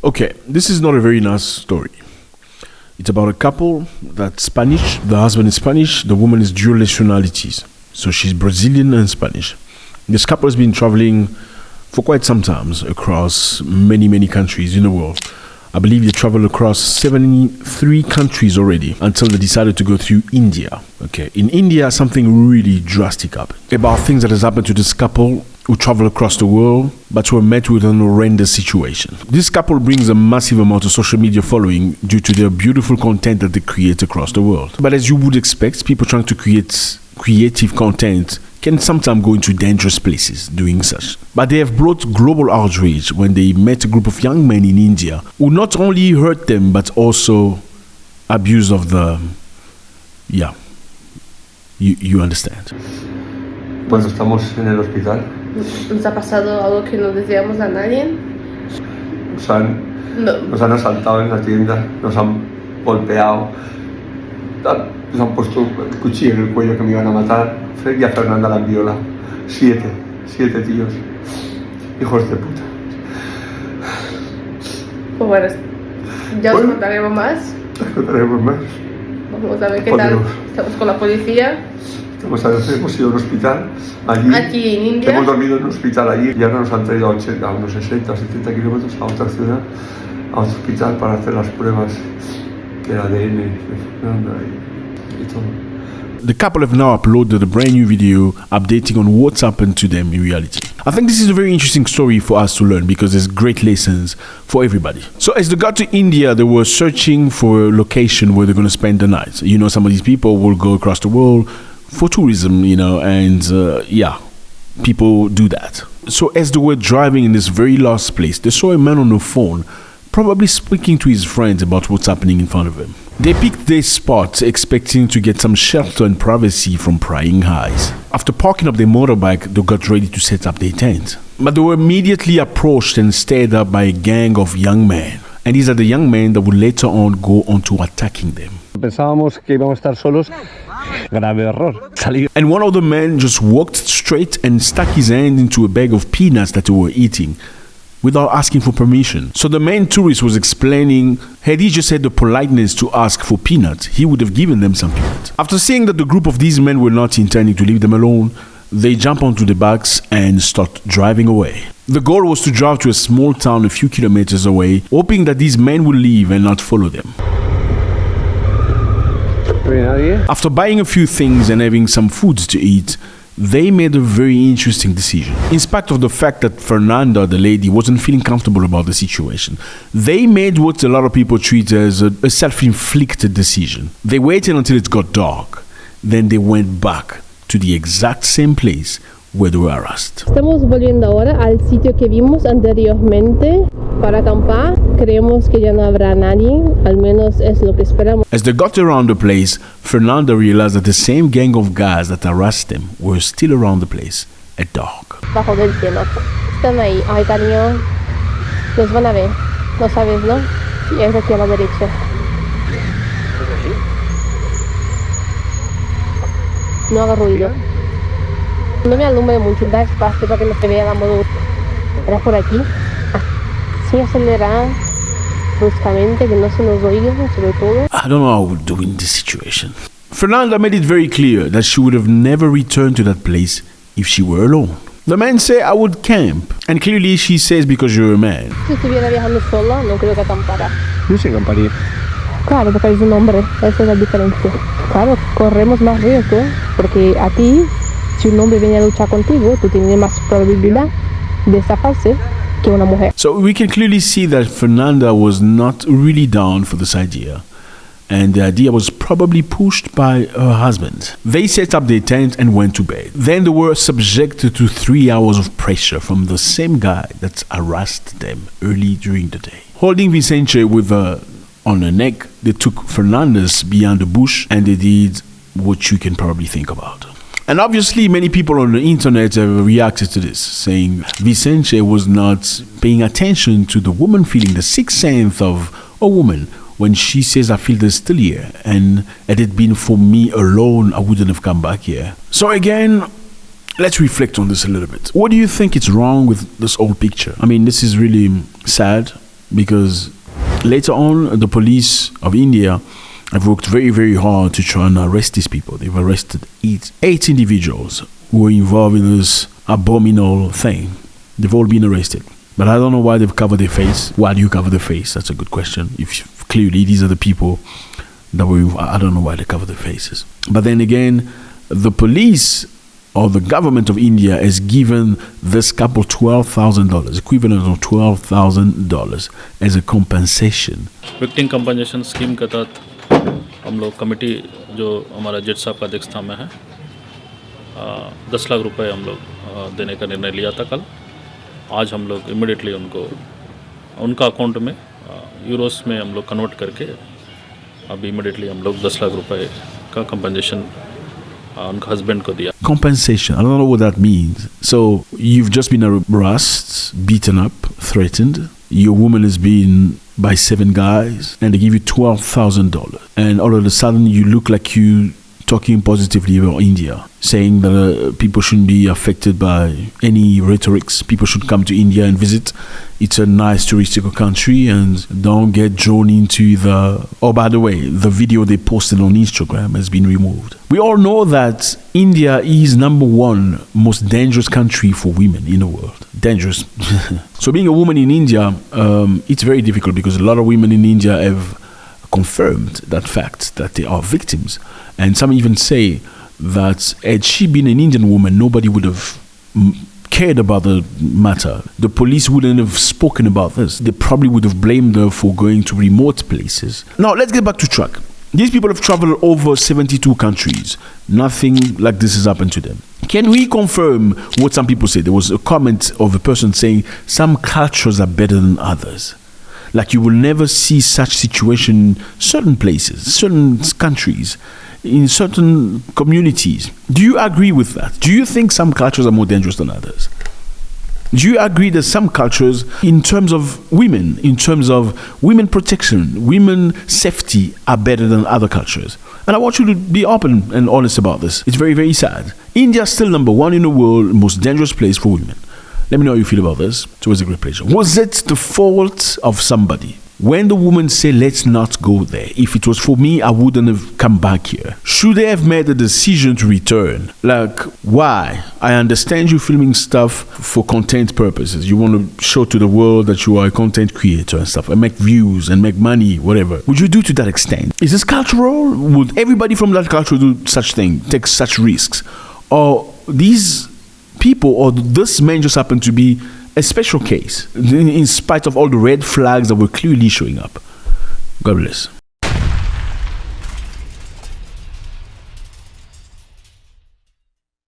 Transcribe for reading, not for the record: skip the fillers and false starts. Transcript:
Okay, this is not a very nice story. It's about a couple that's Spanish. The husband is Spanish. The woman is dual nationalities. So she's Brazilian and Spanish. This couple has been traveling for quite some time across many, many countries in the world. I believe they traveled across 73 countries already until they decided to go through India. Okay, in India, something really drastic happened. About things that has happened to this couple who travel across the world, but were met with an horrendous situation. This couple brings a massive amount of social media following due to their beautiful content that they create across the world. But as you would expect, people trying to create creative content can sometimes go into dangerous places doing such. But they have brought global outrage when they met a group of young men in India who not only hurt them, but also abused of the... Yeah, you understand. Bueno, estamos en el hospital. Nos ha pasado algo que no decíamos a nadie. Nos han asaltado en la tienda, nos han golpeado, nos han puesto el cuchillo en el cuello que me iban a matar. Y a Fernanda la han violado. 7 tíos, hijos de puta. Pues bueno, ya os contaremos más. Vamos a ver qué tal. Estamos con la policía. Hemos ido a un hospital allí. Aquí en India. Hemos dormido en un hospital allí y ahora nos han traído a unos 60 o 70 kilómetros a otra ciudad, a otro hospital para hacer las pruebas del ADN de Fernanda y todo. The couple have now uploaded a brand new video updating on what's happened to them in reality. I think this is a very interesting story for us to learn because there's great lessons for everybody. So as they got to India, they were searching for a location where they're going to spend the night. You know, some of these people will go across the world for tourism, you know, and people do that. So as they were driving in this very last place, they saw a man on the phone, probably speaking to his friends about what's happening in front of him. They picked this spot expecting to get some shelter and privacy from prying eyes. After parking up their motorbike, they got ready to set up their tent. But they were immediately approached and stared at by a gang of young men. And these are the young men that would later on go on to attacking them. Pensábamos que íbamos a estar solos. Grave error. And one of the men just walked straight and stuck his hand into a bag of peanuts that they were eating without asking for permission. So the main tourist was explaining, had he just had the politeness to ask for peanuts, he would have given them some peanuts. After seeing that the group of these men were not intending to leave them alone, they jump onto the bikes and start driving away. The goal was to drive to a small town a few kilometers away, hoping that these men would leave and not follow them. After buying a few things and having some food to eat, they made a very interesting decision. In spite of the fact that Fernanda, the lady, wasn't feeling comfortable about the situation, they made what a lot of people treat as a self-inflicted decision. They waited until it got dark. Then they went back to the exact same place where they were harassed. Estamos volviendo ahora al sitio que vimos anteriormente para acampar. Creemos que ya no habrá nadie, al menos es lo que esperamos. As they got around the place, Fernanda realized that the same gang of guys that harassed them were still around the place at dark. Bajo del cielo. Están ahí. Ay, cariño. Los van a ver. No sabes, ¿no? Sí, es aquí a la derecha. No haga ruido. No me alumbre mucho, da espacio para que no se vea la modo. Era por aquí. Sí, acelerar bruscamente, que no se nos oiga, sobre todo. I don't know how I would do in this situation. Fernanda made it very clear that she would have never returned to that place if she were alone. The man said, I would camp. And clearly she says because you're a man. Si estuviera viajando sola, no creo que acampara. Yo sí acamparía. Claro, porque eres un hombre, esa es la diferencia. Claro, corremos más riesgo, porque a ti, si un hombre viene a luchar contigo, tú tienes más probabilidad de zafarse que una mujer. So we can clearly see that Fernanda was not really down for this idea. And the idea was probably pushed by her husband. They set up their tent and went to bed. Then they were subjected to 3 hours of pressure from the same guy that harassed them early during the day. Holding Vicente with her on her neck, they took Fernandez beyond the bush and they did what you can probably think about. And obviously many people on the internet have reacted to this, saying Vicente was not paying attention to the woman feeling the sixth sense of a woman when she says, I feel this still here, and had it been for me alone, I wouldn't have come back here. So again, let's reflect on this a little bit. What do you think is wrong with this whole picture? I mean, this is really sad because later on, the police of India have worked very, very hard to try and arrest these people. They've arrested eight individuals who were involved in this abominable thing. They've all been arrested. But I don't know why they've covered their face. Why do you cover their face? That's a good question. If clearly these are the people that I don't know why they cover their faces. But then again, the police or the government of India has given this couple $12,000, equivalent of $12,000 as a compensation. Victim compensation scheme के तहत हम लोग committee जो हमारा जज साहब का अध्यक्षता में है 10 लाख रुपए हम लोग देने का निर्णय लिया था कल। आज हम लोग इमिडिएटली उनका अकाउंट में यूरोस में हम लोग कन्वर्ट करके अभी इमिडिएटली हम लोग 10 लाख रुपए का कंपनसेशन उनका हस्बैंड को दिया। Compensation, I don't know what that means. So you've just been harassed, beaten up, threatened. Your woman has been by 7 guys and they give you $12,000. And all of a sudden you look like you talking positively about India, saying that people shouldn't be affected by any rhetorics. People should come to India and visit. It's a nice touristical country and don't get drawn into the... Oh, by the way, the video they posted on Instagram has been removed. We all know that India is #1 most dangerous country for women in the world. Dangerous. So being a woman in India, it's very difficult because a lot of women in India have confirmed that fact, that they are victims. And some even say that had she been an Indian woman, nobody would have cared about the matter. The police wouldn't have spoken about this. They probably would have blamed her for going to remote places. Now, let's get back to track. These people have traveled over 72 countries. Nothing like this has happened to them. Can we confirm what some people say? There was a comment of a person saying some cultures are better than others. Like you will never see such situation in certain places, certain countries, in certain communities. Do you agree with that? Do you think some cultures are more dangerous than others? Do you agree that some cultures, in terms of women, in terms of women protection, women safety, are better than other cultures? And I want you to be open and honest about this. It's very, very sad. India is still #1 in the world, most dangerous place for women. Let me know how you feel about this. It's always a great pleasure. Was it the fault of somebody? When the woman said, let's not go there, if it was for me, I wouldn't have come back here. Should they have made a decision to return? Like, why? I understand you filming stuff for content purposes. You want to show to the world that you are a content creator and stuff, and make views and make money, whatever. Would you do to that extent? Is this cultural? Would everybody from that culture do such thing, take such risks? Or these people, or this man just happened to be a special case in spite of all the red flags that were clearly showing up? God bless.